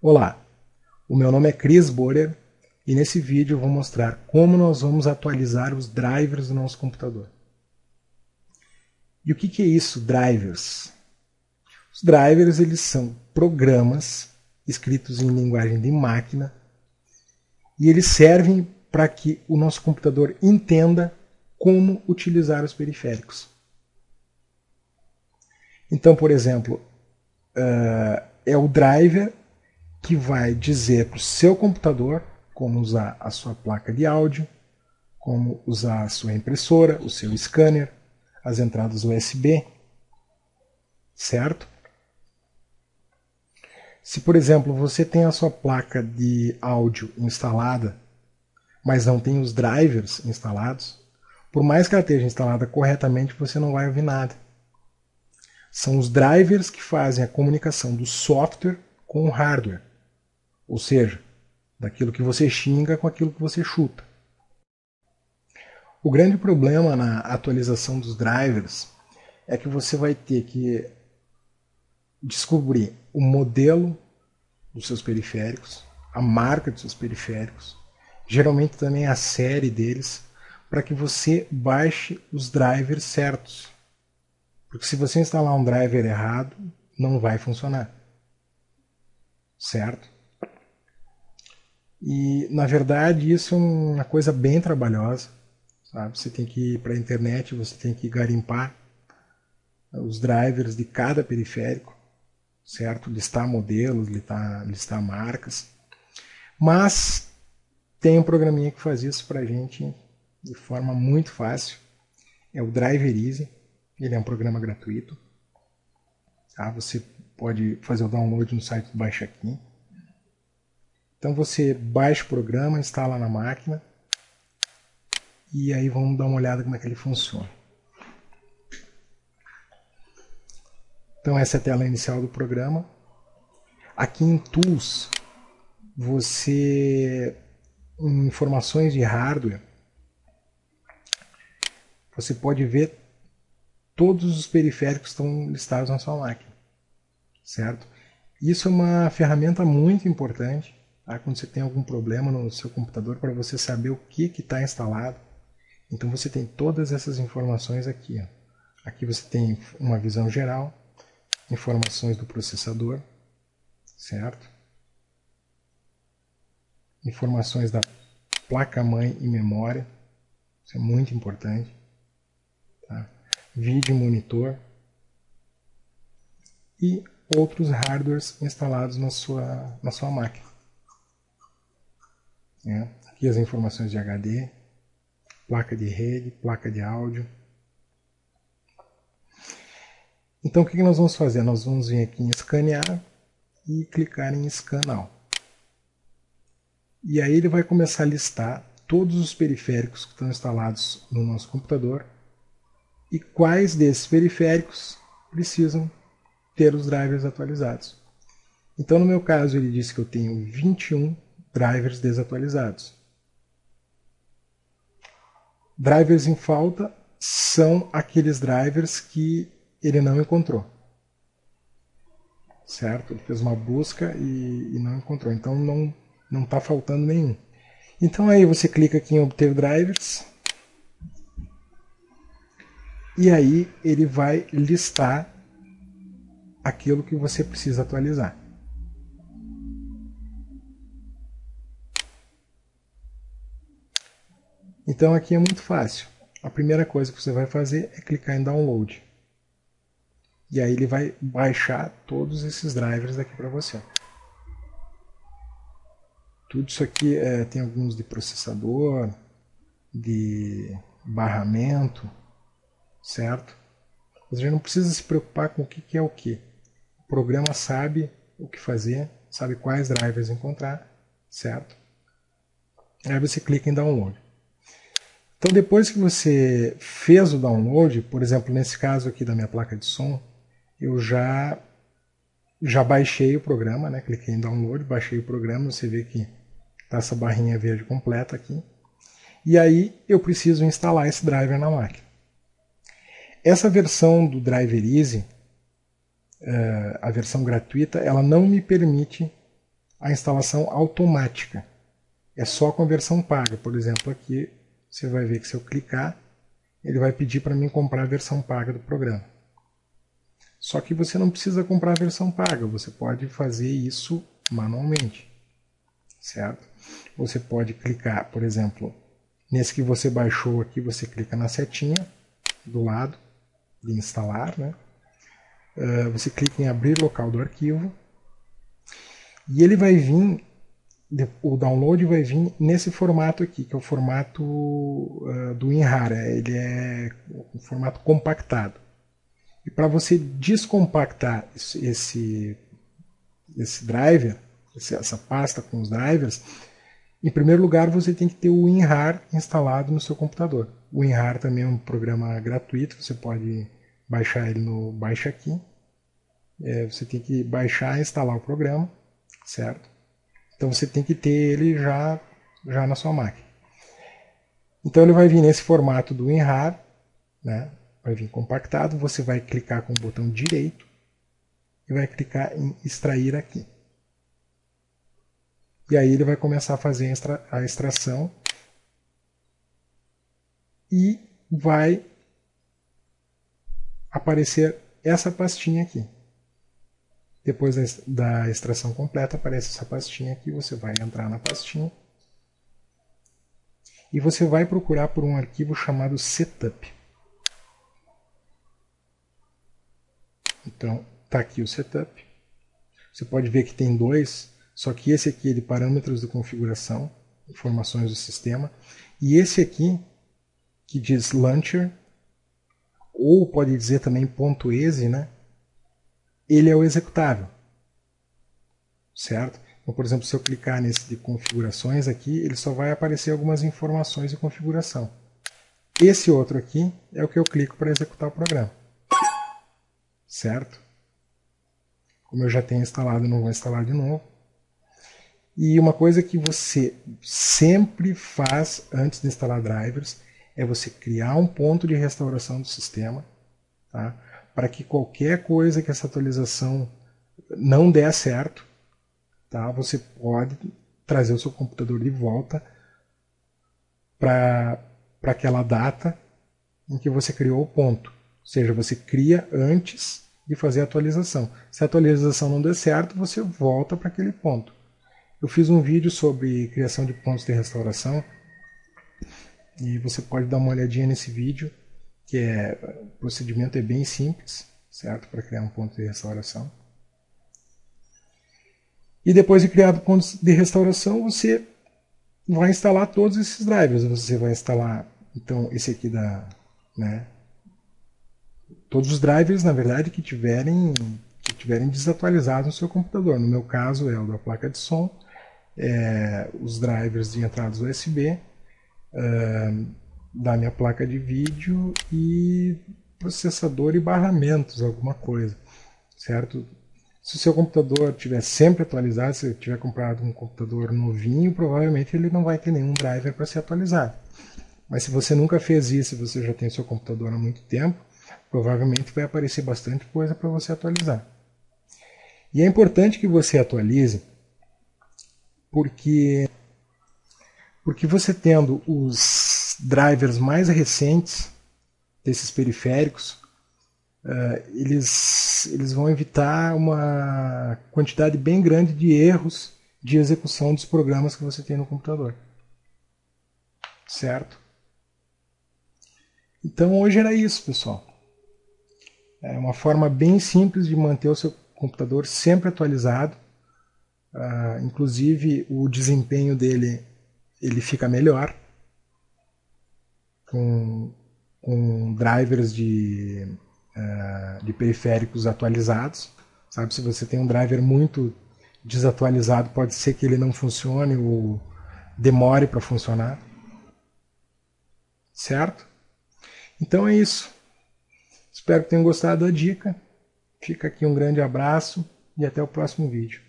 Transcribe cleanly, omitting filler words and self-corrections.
Olá, o meu nome é Chris Borer e nesse vídeo eu vou mostrar como nós vamos atualizar os drivers do nosso computador. E o que é isso, drivers? Os drivers eles são programas escritos em linguagem de máquina e eles servem para que o nosso computador entenda como utilizar os periféricos. Então, por exemplo, é o driver que vai dizer para o seu computador como usar a sua placa de áudio, como usar a sua impressora, o seu scanner, as entradas USB, certo? Se, por exemplo, você tem a sua placa de áudio instalada, mas não tem os drivers instalados, por mais que ela esteja instalada corretamente, você não vai ouvir nada. São os drivers que fazem a comunicação do software com o hardware, ou seja, daquilo que você xinga com aquilo que você chuta. O grande problema na atualização dos drivers é que você vai ter que descobrir o modelo dos seus periféricos, a marca dos seus periféricos, geralmente também a série deles, para que você baixe os drivers certos. Porque se você instalar um driver errado, não vai funcionar. Certo? E, na verdade, isso é uma coisa bem trabalhosa. Sabe? Você tem que ir para a internet, você tem que garimpar os drivers de cada periférico, certo? Listar modelos, listar marcas. Mas tem um programinha que faz isso para a gente de forma muito fácil. É o Driver Easy. Ele é um programa gratuito. Tá? Você pode fazer o download no site do Baixa Aqui. Então você baixa o programa, instala na máquina e aí vamos dar uma olhada como é que ele funciona. Então essa é a tela inicial do programa. Aqui em Tools, você, em informações de hardware, você pode ver todos os periféricos que estão listados na sua máquina, certo? Isso é uma ferramenta muito importante, tá? Quando você tem algum problema no seu computador, para você saber o que está instalado. Então você tem todas essas informações aqui. Ó. Aqui você tem uma visão geral, informações do processador, certo? Informações da placa-mãe e memória, isso é muito importante. Tá? Vídeo monitor e outros hardwares instalados na sua máquina. Aqui as informações de HD, placa de rede, placa de áudio. Então o que nós vamos fazer? Nós vamos vir aqui em escanear e clicar em Scan Now. E aí ele vai começar a listar todos os periféricos que estão instalados no nosso computador e quais desses periféricos precisam ter os drivers atualizados. Então no meu caso ele disse que eu tenho 21 drivers desatualizados. Drivers em falta são aqueles drivers que ele não encontrou. Certo? Ele fez uma busca e não encontrou. Então não está faltando nenhum. Então aí você clica aqui em obter drivers. E aí ele vai listar aquilo que você precisa atualizar. Então aqui é muito fácil. A primeira coisa que você vai fazer é clicar em download. E aí ele vai baixar todos esses drivers daqui para você. Tudo isso aqui tem alguns de processador, de barramento, certo? Você não precisa se preocupar com o que é o que. O programa sabe o que fazer, sabe quais drivers encontrar, certo? Aí você clica em download. Então depois que você fez o download, por exemplo, nesse caso aqui da minha placa de som, eu já baixei o programa, né? Cliquei em download, baixei o programa, você vê que está essa barrinha verde completa aqui. E aí eu preciso instalar esse driver na máquina. Essa versão do Driver Easy, a versão gratuita, ela não me permite a instalação automática. É só com a versão paga. Por exemplo, aqui você vai ver que se eu clicar, ele vai pedir para mim comprar a versão paga do programa. Só que você não precisa comprar a versão paga, você pode fazer isso manualmente, certo? Você pode clicar, por exemplo, nesse que você baixou aqui, você clica na setinha do lado de instalar, né? Você clica em abrir local do arquivo e ele vai vir, o download vai vir nesse formato aqui, que é o formato do WinRAR, ele é um formato compactado. E para você descompactar esse driver, essa pasta com os drivers, em primeiro lugar você tem que ter o WinRAR instalado no seu computador. O WinRAR também é um programa gratuito, você pode baixar ele no Baixa Aqui. Você tem que baixar e instalar o programa, certo? Então você tem que ter ele já na sua máquina. Então ele vai vir nesse formato do WinRAR, né? Vai vir compactado, você vai clicar com o botão direito e vai clicar em extrair aqui. E aí ele vai começar a fazer a extração e vai aparecer essa pastinha aqui. Depois da extração completa aparece essa pastinha aqui, você vai entrar na pastinha e você vai procurar por um arquivo chamado setup. Então, está aqui o setup. Você pode ver que tem dois, só que esse aqui é de parâmetros de configuração, informações do sistema, e esse aqui, que diz launcher, ou pode dizer também .exe, né? Ele é o executável, certo? Então, por exemplo, se eu clicar nesse de configurações aqui, ele só vai aparecer algumas informações de configuração. Esse outro aqui é o que eu clico para executar o programa. Certo? Como eu já tenho instalado, não vou instalar de novo. E uma coisa que você sempre faz antes de instalar drivers é você criar um ponto de restauração do sistema, tá? Para que qualquer coisa que essa atualização não der certo, tá? Você pode trazer o seu computador de volta para aquela data em que você criou o ponto. Ou seja, você cria antes de fazer a atualização. Se a atualização não der certo, você volta para aquele ponto. Eu fiz um vídeo sobre criação de pontos de restauração e você pode dar uma olhadinha nesse vídeo, que o procedimento é bem simples, certo? Para criar um ponto de restauração. E depois de criado o ponto de restauração, você vai instalar todos esses drivers. Você vai instalar, então, esse aqui todos os drivers, na verdade, que tiverem desatualizados no seu computador. No meu caso é o da placa de som, os drivers de entradas USB, da minha placa de vídeo e processador e barramentos, alguma coisa, certo? Se o seu computador estiver sempre atualizado, se você tiver comprado um computador novinho, provavelmente ele não vai ter nenhum driver para ser atualizado. Mas se você nunca fez isso e você já tem seu computador há muito tempo, provavelmente vai aparecer bastante coisa para você atualizar. E é importante que você atualize, porque você tendo os drivers mais recentes desses periféricos, eles vão evitar uma quantidade bem grande de erros de execução dos programas que você tem no computador. Certo? Então hoje era isso, pessoal. É uma forma bem simples de manter o seu computador sempre atualizado. Inclusive o desempenho dele ele fica melhor com drivers de periféricos atualizados. Sabe, se você tem um driver muito desatualizado, pode ser que ele não funcione ou demore para funcionar. Certo? Então é isso. Espero que tenham gostado da dica. Fica aqui um grande abraço e até o próximo vídeo.